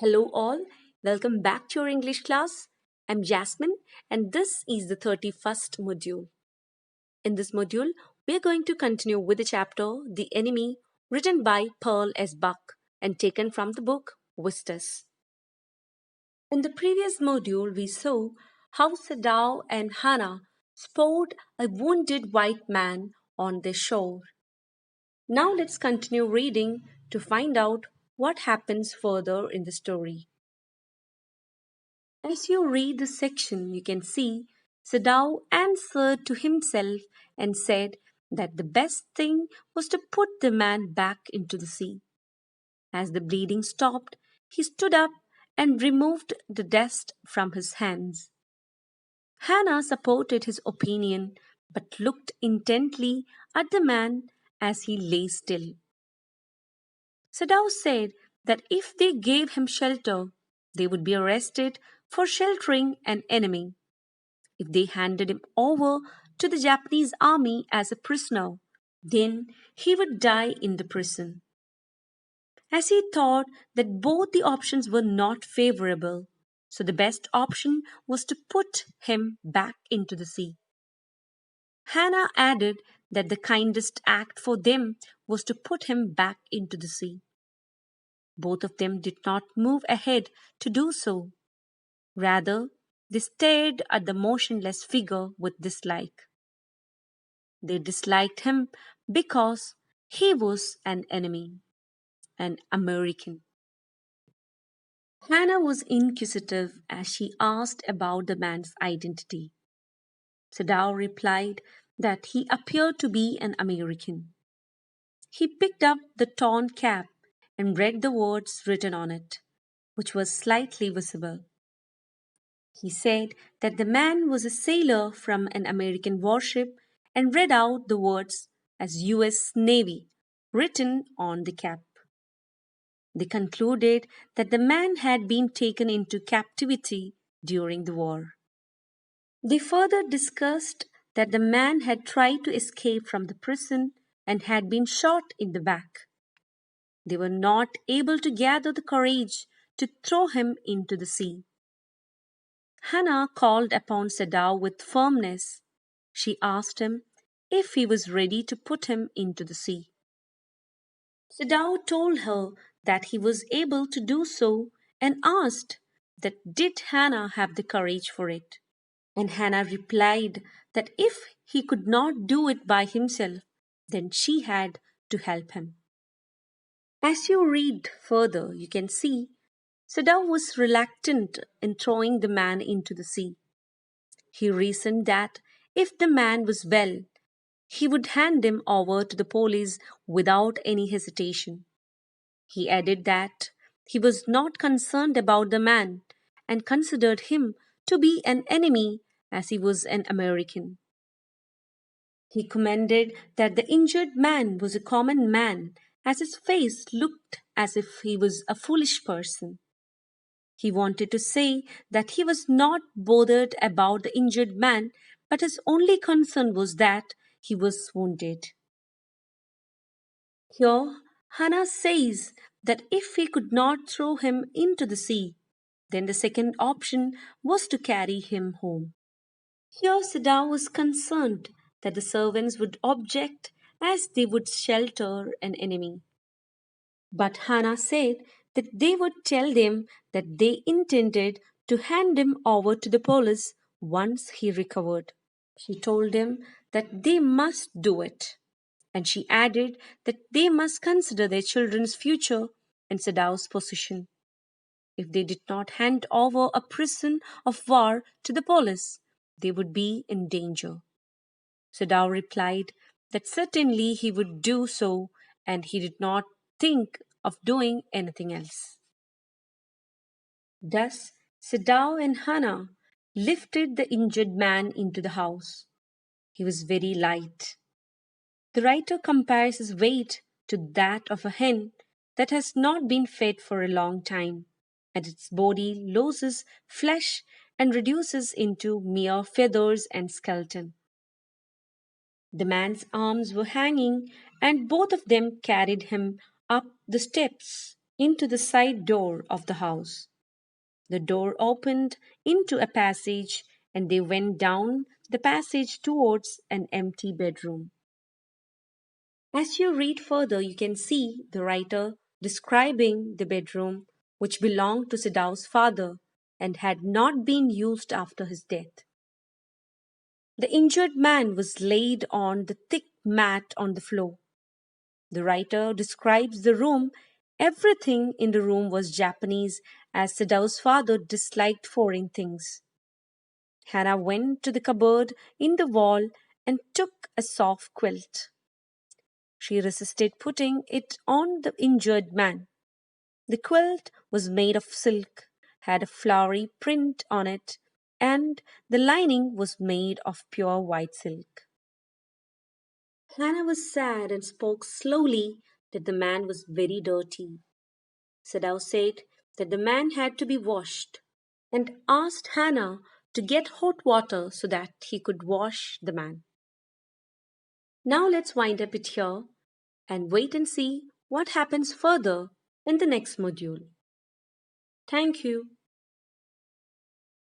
Hello, all. Welcome back to your English class. I'm Jasmine, and this is the 31st module. In this module, we are going to continue with the chapter The Enemy, written by Pearl S. Buck and taken from the book Vistas. In the previous module, we saw how Sadao and Hannah spotted a wounded white man on the shore. Now let's continue reading to find out what happens further in the story. As you read the section, you can see Sadao answered to himself and said that the best thing was to put the man back into the sea. As the bleeding stopped, he stood up and removed the dust from his hands. Hannah supported his opinion but looked intently at the man as he lay still. Sadao said that if they gave him shelter, they would be arrested for sheltering an enemy. If they handed him over to the Japanese army as a prisoner, then he would die in the prison. As he thought that both the options were not favorable, so the best option was to put him back into the sea. Hannah added that the kindest act for them was to put him back into the sea. Both of them did not move ahead to do so. Rather, they stared at the motionless figure with dislike. They disliked him because he was an enemy, an American. Hannah was inquisitive as she asked about the man's identity. Sadao replied that he appeared to be an American. He picked up the torn cap and read the words written on it, which was slightly visible. He said that the man was a sailor from an American warship and read out the words as U.S. Navy written on the cap. They concluded that the man had been taken into captivity during the war. They further discussed that the man had tried to escape from the prison and had been shot in the back. They were not able to gather the courage to throw him into the sea. Hannah called upon Sadao with firmness. She asked him if he was ready to put him into the sea. Sadao told her that he was able to do so and asked that did Hannah have the courage for it. And Hannah replied that if he could not do it by himself, then she had to help him. As you read further, you can see Sadao was reluctant in throwing the man into the sea. He reasoned that if the man was well, he would hand him over to the police without any hesitation. He added that he was not concerned about the man and considered him to be an enemy as he was an American. He commended that the injured man was a common man as his face looked as if he was a foolish person. He wanted to say that he was not bothered about the injured man, but his only concern was that he was wounded. Here, Hannah says that if he could not throw him into the sea, then the second option was to carry him home. Here, Sadao was concerned that the servants would object as they would shelter an enemy. But Hannah said that they would tell them that they intended to hand him over to the police once he recovered. She told them that they must do it, and she added that they must consider their children's future and Sadao's position. If they did not hand over a prison of war to the police, they would be in danger. Sadao replied that certainly he would do so, and he did not think of doing anything else. Thus, Sadao and Hannah lifted the injured man into the house. He was very light. The writer compares his weight to that of a hen that has not been fed for a long time, and its body loses flesh and reduces into mere feathers and skeleton. The man's arms were hanging, and both of them carried him up the steps into the side door of the house. The door opened into a passage, and they went down the passage towards an empty bedroom. As you read further, you can see the writer describing the bedroom which belonged to Siddau's father and had not been used after his death. The injured man was laid on the thick mat on the floor. The writer describes the room. Everything in the room was Japanese, as Siddau's father disliked foreign things. Hannah went to the cupboard in the wall and took a soft quilt. She resisted putting it on the injured man. The quilt was made of silk, had a flowery print on it, and the lining was made of pure white silk. Hannah was sad and spoke slowly that the man was very dirty. Sadao said that the man had to be washed and asked Hannah to get hot water so that he could wash the man. Now let's wind up it here and wait and see what happens further in the next module. Thank you.